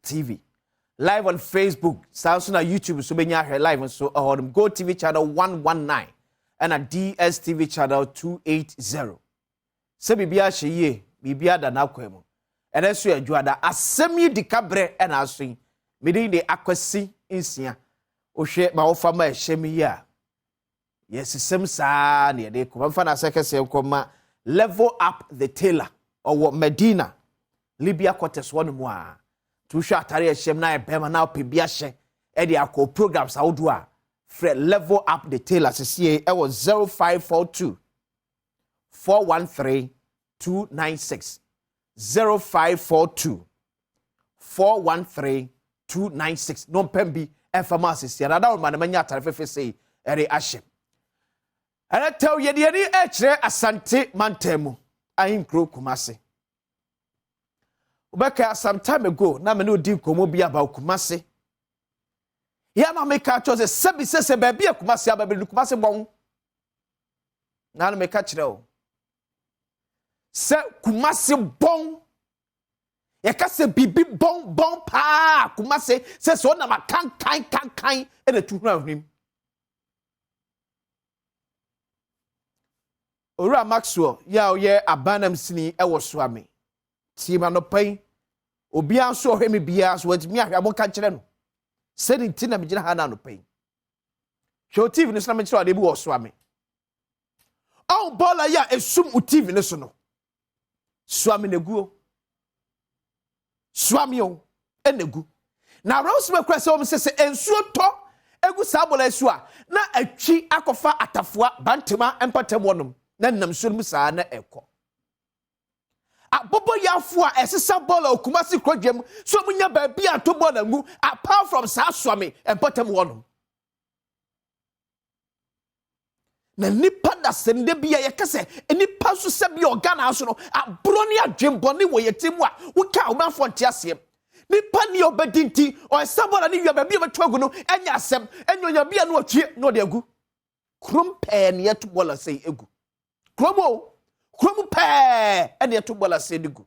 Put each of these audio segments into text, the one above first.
TV. Live on Facebook, Samsung na YouTube, so benya here live so on Go TV channel 119 and a DSTV channel 280. Se bibia hye bibia da na kwemu. Ene so adwada asem yi dikabre e na aso yi. Mede de akwasi nsia. Ohwe ma wo fa ma ehyem yi a. Yes sem sa na de ko mfa na sekese nkoma level up the tailor or Medina Libya quarters one mu a. Tu hwa atare ehyem na e bema na opebia hye e de akọ programs awodo a fre level up the tailor sisi e was 0542 413 296 0542 413 296 no pembi pharmacy sia na da ma na manya atare fefe sei ere ahye ana tell ye de ni e kire asante mantemu ahin kro kumase ubeka some time ago na me no di komo bi aba kumase ya na me ka chose se ba bia kumase aba bi kumase bon na me ka kire o se kumase bon ye ka se bibi bon pa kumase se so na ma kan e na tuhura hwim Ora Maxwell ya ye abanam sini e wo so ame ti ma no pai obi an so hwe me bia so watimi ahwa mo ka kire no sedi ti na me gina ha na no pai show TV no so na me kire ade bi wo so ame on bola ya esum u TV no so no so ame neguo so ame o enegu na rose me kwese o me se ensuo to egu sabola esu a na atwi akofa atafoa bantema empatem wonom na nam sulmu saa na ekọ abobo yafo a esesa bola okumasi krodwem so munya ba bia to bola ngu apart from saa swame empatem wonom na nipa da sende bia yekase nipa so se bia organa so no abro ne adwembone wo yetimu a woka omafo ntiasem nipa ni obedinti o sabola ni wiaba bia betwagu no enya asem enyonya bia no atwie no de agu krompe ne yeto bola sei egu kromo pe ene yeto bola sei egu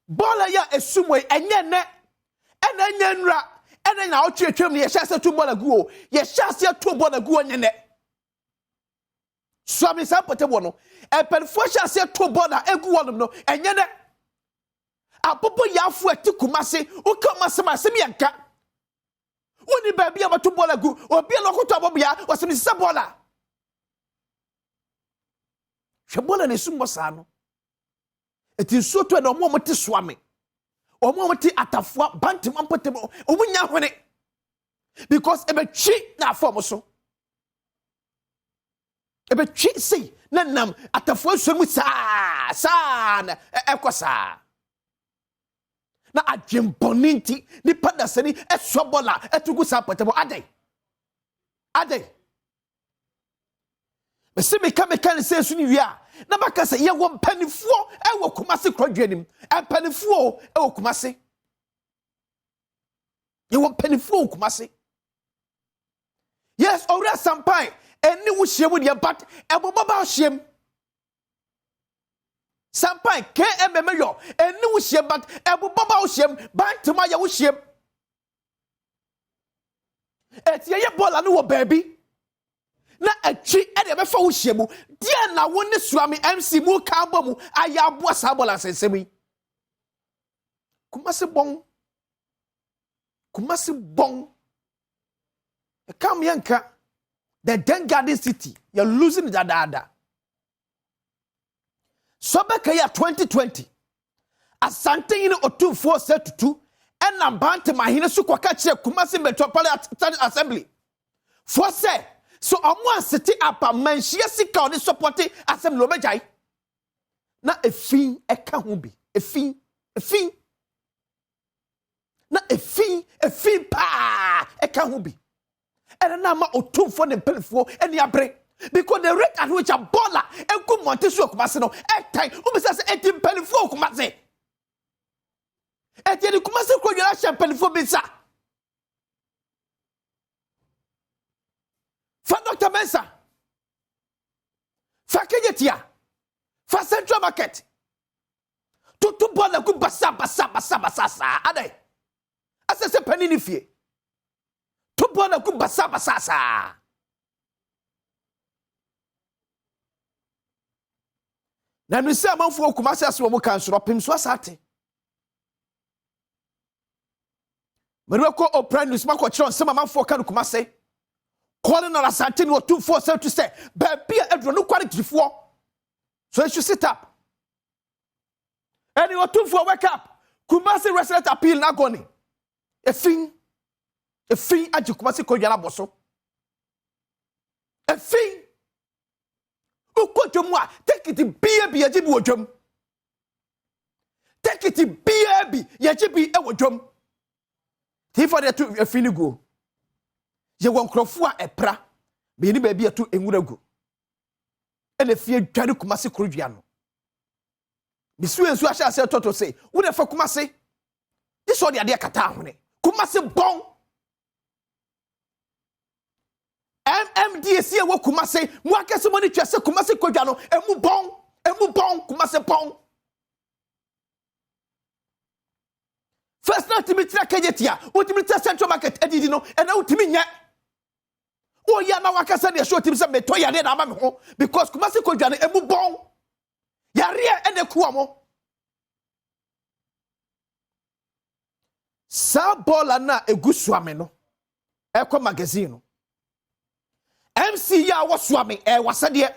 bola ya esumwe enye ne ena enya nra ena na otwetwem ne ye hyase to bola gu o ye hyase to bola gu onye ne so mi sa potebo no epelfo hyase to bola egu wonom no enye ne apopo yafo atikumase ukamase masem yanka woni ba bia mato bola gu obi lo koto abobia wasemi se bola hwe bola ne sumbo sa no eti soto na omo mte swame omo mte atafo bantim ampotem omunya hwene because ebetwi na afom so ebetwi sei na nam atafo asum sa na ekosa na adwemboninti ni padasani esobola etugu sapotebo ade bese meka ne sensu ni wia na baka se ye wo mpanifuo ewo kumase krodwanim empanifuo ewo kumase ye wo mpanifuo kumase yes owura sampai eni wo hyem de but ebobaba hyem sampai KMMyo eni wo hyem but ebobaba wo hyem bantema ye wo hyem etie ye bola no wo baabi na atwi e de befa wo hyemu dia na wo ne suami MC mu ka bomu aya aboa sabola sensemi kumase bon e kam yanka the Den Garden City you're losing dada so beka ya 2020 asante yin otumfo setutu ena bante mahine so kwaka kire kumase metropolitan assembly for say so omo city apa manhia sika on support Asem lo mejai na efin eka ho bi efin na efin pa eka ho bi ena na ma otumfo ne pelfo eni abre because the rate at which a baller enku monte so kumase no time umisa se eti pelfo kumase eti ni kumase ko yira sha pelfo bisa fa Dr. Mensa fa Kejetia fa Central Market tutu bola ku basa adai asese pani ni fie to bola ku basa na mi se amanfo Kumasi ase wo mo kan soro pem so asate Mereko Opranus mako chiro nsema amanfo kan Kumasi calling on asante no 247 to say baby edro no quality fo so you should sit up and you 24 wake up Kumasi resident appeal na goni efin aji Kumasi ko yala boso efin ukodwom a take it bi yajibi wodwom take it bi yajibi e wodwom ti for the two efin go ye wonkrofo a epra be ni ba bi atu enwuragu ene fie dware Kumasi korodua no bisu ensu ahya ase toto say wo de fa Kumasi this all the ade kata ahone Kumasi bon MMDC e wo Kumasi mo akese mo ni twese Kumasi kodwa no emu bon Kumasi bon first night to meet na kejetia ultimate central market edidi no and na ultimate nya o ya na wakasa de show tim se meto ya de na ma me ho because Kumasi kodwa no emu bon yare ene kuamo sa bola na egusuame no ekọ magazine no MC ya wosuame wasade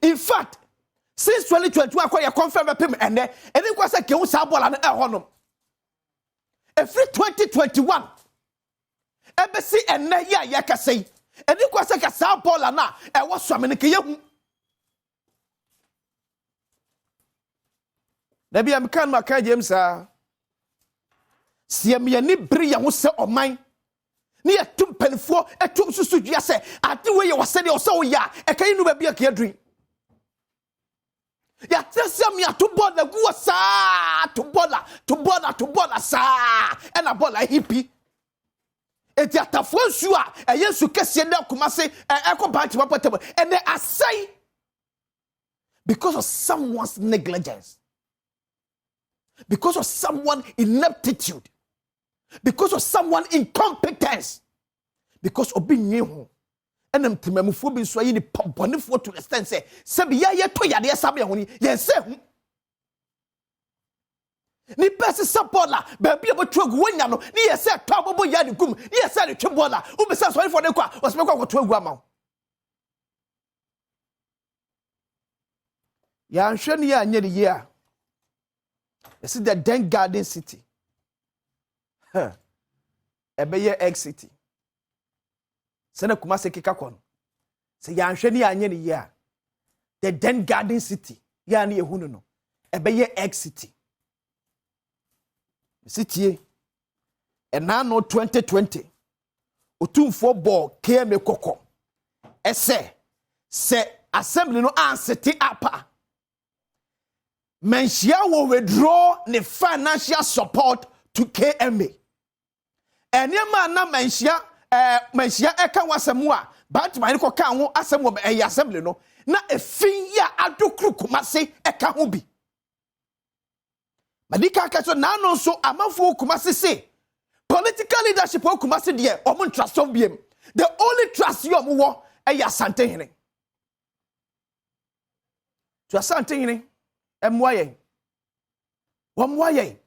in fact since 2021 akwa confirm pem ene kwa se kehu sa bola na honom every 2021 ebesi ene ya yakasei kwa se ka sa bola na wosuame ne ke yehu Nabi amkan maka James siam ye ni bri ya ho se oman ni etum penfo etum susudua se ade we ye wasede o se o ya ekai nu ba bia ka adrin ya tsam ya to bola gu sa to bola sa e na bola hippie eti atafo nsu a eyesu kese na Kumasi ekọ bank papatem and they are saying because of someone's negligence, because of someone's ineptitude, because of someone's incompetence, because of being new. And I'm timemufo bi so yi bonifo to extend say sebi ya to yade sabe honi yense hu ni best support la baby abotu agu wonya no ni yese to abobo ya ni gum ni yese ni twebola u be say sorry for the kwa o se kwa to agu ama ya nhwe ni ya anye ni ya this is the Den Garden City ebeye X City Sena Kumasi kika kono. Se ya nhwe ni anye ni ya. The Den Garden City. Ya ni ehunu no. Ebeye X City. City e na no 2020. Otumfo ball KM Koko. Ese se assembly no anseti apa. Menshia will withdraw the financial support to KMA. Enyema na menshia eka wasemu a Badwam ni ko ka ho asemu assembly no na efin ya adokru Kumasi eka ho bi madika ka so na no so amafo Kumasi say political leadership of Kumasi de omo trust of biem the only trust you omo wo asante hene to asante hene emwaye wamwaye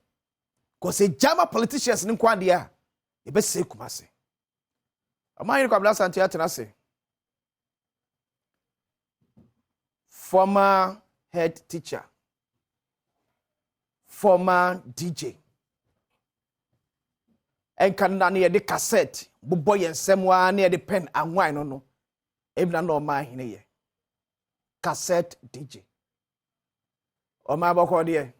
ko se jama politicians ni kwande a e be se Kumasi Amahiri Kwabla Santi atenase. Former head teacher. Former DJ. Enkanna ne de cassette, bubo yensem wa ne de pen anwan no no. Ebna no ma hine ye. Cassette DJ. O ma boko de.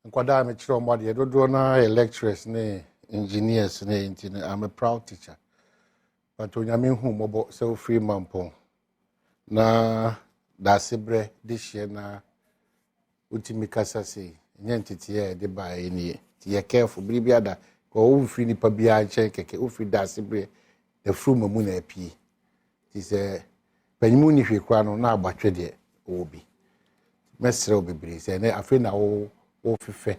Nkwada me chiro mo de dodo na lecturers ne engineers I'm a proud teacher. But when I'm home, so free mampon. Na da sebre this year na utimikasa say nyentiti ye de ba eni ye careful bibia da ko free ni pa bia che keke free da sebre the fruit mamu na api ti say panimu ni hwe kwa no na abatwe de obi mesre obebre say na afi na wo fefe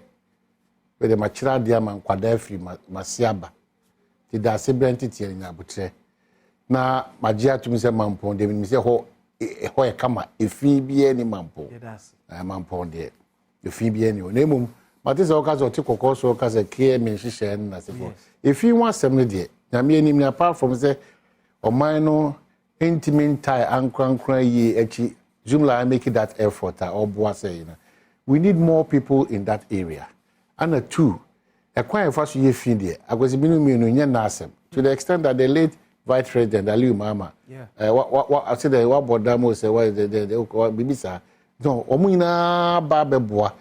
we de machira dia man kwada afiri masiaba ti da se brent ti enya abutre na magia tumi se mampon de mi se ho e kama efi bia ni mampon mampon de efi bia ni na emum mate se okazo ti kokko so okaze kie me hihye na se fo efi wan asem ne de na me anim na apart from say oman no intimate tie ankran yi echi Jumla making that effort or boa say we need more people in that area. And a two, a quite fast year fin there. I was been Asem to the extent that the late Vice President Aliu Mama, what I said, what Badwam say, why the Bibisa, no, Omina Babeboa,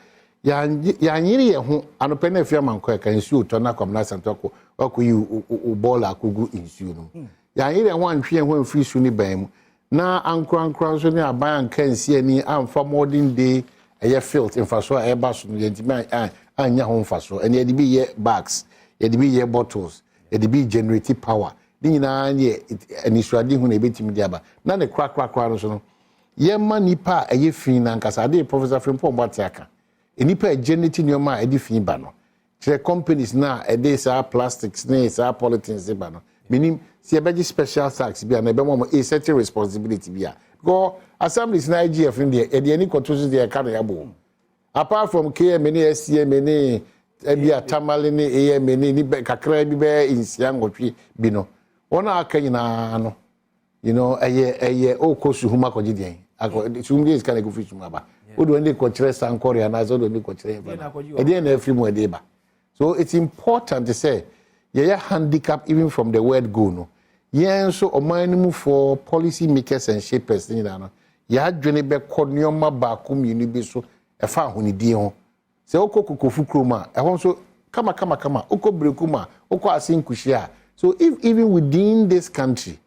Yaniri, who an open a firman quick and sue Tonacom Nasan Toko, or could you Ubola Kugu in Sunu. Yaniri one tree and when free Sunni Bam. Na ankran so ne aban kan si ani amfa modern day eye field infrastructure e ba so no yentimi anya ho mfaso ene de bi ye bags ye de bi ye bottles ye de bi generate power ni nyina ne anisuade hu na ebetimi de aba na ne kra no so no ye ma nipa eye fin na nkasa de professor Frimpong Boatiaka nipa generate nyoma e de fin ba no kire companies na e de sa plastics ne sa polythenes ba no meaning see a special tax be and a certain responsibility be go assemblies na IGF in there any controls there can yabo apart from KMN SCMN ebia tamale ne AMN ni kakra bi be insian gotwe bi no wona aka nyina no you know eye okosu huma ko gidien sumdi is kan go fish maba odo ndi ko kire sankore na zo do ndi ko kire ba e dey na afri mu e dey ba so it's important to say yeah handicap even from the word go no yeah so oman for policy makers and shapers you know ya adwene be kodnioma ba komuni bi so e fa ahonidi ho se okokofu kroma e ho so kama okobrekuma okọ asinkuhia so if even within this country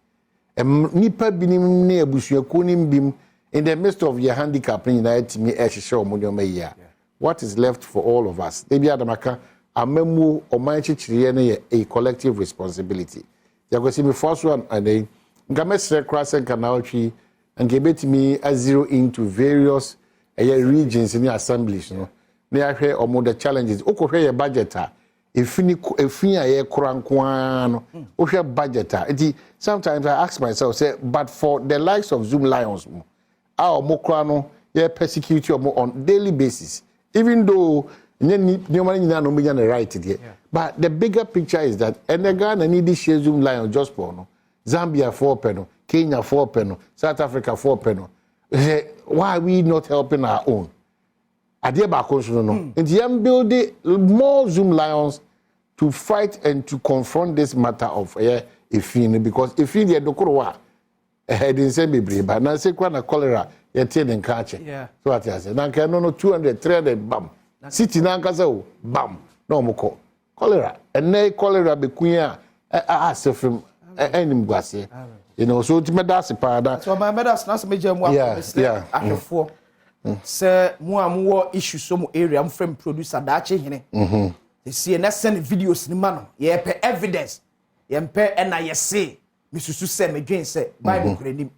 nipa binim ne abusuako nim bim in the midst of your handicap in united me e hihye omodoma ya what is left for all of us they be adamaka amemu oman chichiriye ne a collective responsibility ya go see me first one and then ngamesre cross and kanawchi and gebet me a zero into various regions in the assemblies no na ahwe omo the challenges okohwe your budget a efin aye korankwa no ohwe budget a sometimes I ask myself say but for the likes of Zoom Lions our mokra no ye persecute on daily basis even though the right there. But the bigger picture is that Ghana need this Zoom Lion just for no. Zambia 4 penno, Kenya 4 penno, South Africa 4 penno. Why are we not helping our own? Adie ba konso no. And you build more Zoom Lions to fight and to confront this matter of Efin because Efin the dokoro didn't say bebre but na say kwa na cholera ye tie den ka che. So what I say. Na ka no 200 300 bam. City na nkasa o bam na omukọ cholera ene cholera be kunya asefim enim gwase you know so ti medase paada so my medase na so meje mu ahwefo se mu amwo issue so mu area mu frame producer da che hene they see na send videos ni ma no ye pe evidence ye mpe na ye say misusu se medwen se bible krenim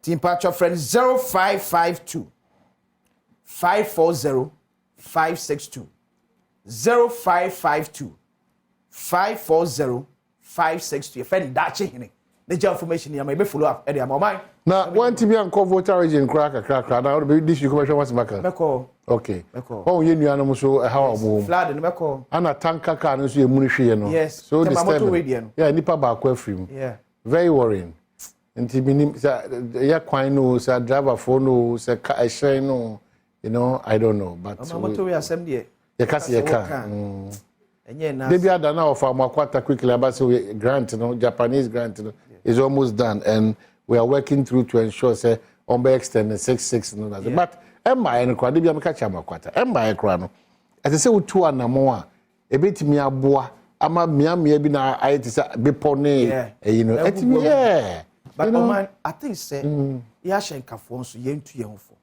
team patch of friends 0552 540 562 0552 540 562 friend dache hene the information ya may be follow up area my na want to be on voter region kra na be this you commercial what's back meko okay oh you nuanom so how am flood no meko ana tanka car no so emunu hwe no so this time yeah nipa ba kwa afrim yeah very worrying nti binim ya kwan no sa driver for no sa car shine no you know I don't know but motor we asem there you can see your car enye na baby adana of amakwata quickly about so grant no Japanese grant no is almost done and we are working through to ensure say on be extend 66 no but emma en kwa de bia meka cha amakwata emma e kra no ate say utu anamo a ebetimi aboa ama miamia bi na ayete say bepo ne you know etimi but man I think say ya shenkafo nso yentu yenfo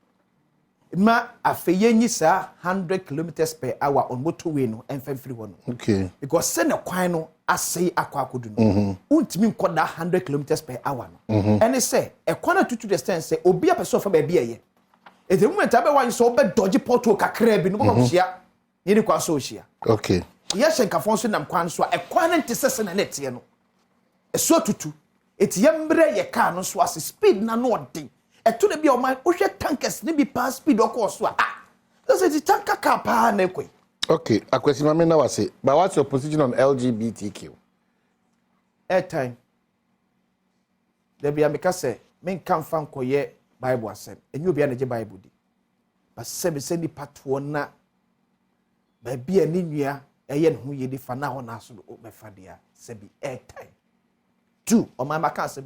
ma afeyenyi sa 100 kilometers per hour on motorway no enfamfiri ho no okay because say na kwan no asei akwakodu no untimi nkoda 100 kilometers per hour no and say e kwan to the extent say obi a person from e bieye At the moment, I want so bad dodgy porto kakre, no more share. You know, so share. Okay. Yes, and Cafonson and Quanswa, a quantum tessession and etiano. A so to two. It's yambre ye canon swas speed na no thing. A to the be on my ocean tankers, maybe pass speed or course. Ah, that's a tanker capa neque. Okay, a question I mean now I say, but what's your position on LGBTQ? Airtime. There be a make say, men come from Koye Bible Asem, and you'll be an Bible. But send the part one na. Baby a ninya yen hu ye di fa na ho na so do be fa dia se bi airtime. 2 on my makasem.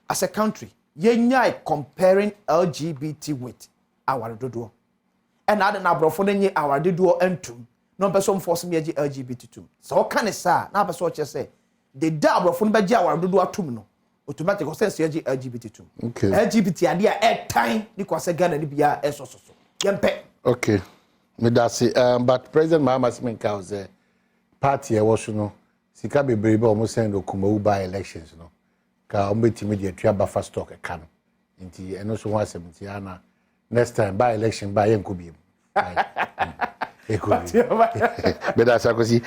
As a country, yenya comparing LGBT with our dodo. And other na brofo na our dodo entum. No person force me LGBT tum. So can sa na person che say the da brofo na be our dodo atum no. Automatic sense LGBT tum. Okay. LGBT ade a airtime ni kwase Ghana ni bia eso so. Yempe. Okay. But President Mahama Sminka was a party I was no. Sika bebrebe almost send okumawu by elections no. Ka ombeti media tria buffer stock e kan. Nti eno so 170 ana next time by election by yenko biem. Ekobi. But that's akosi.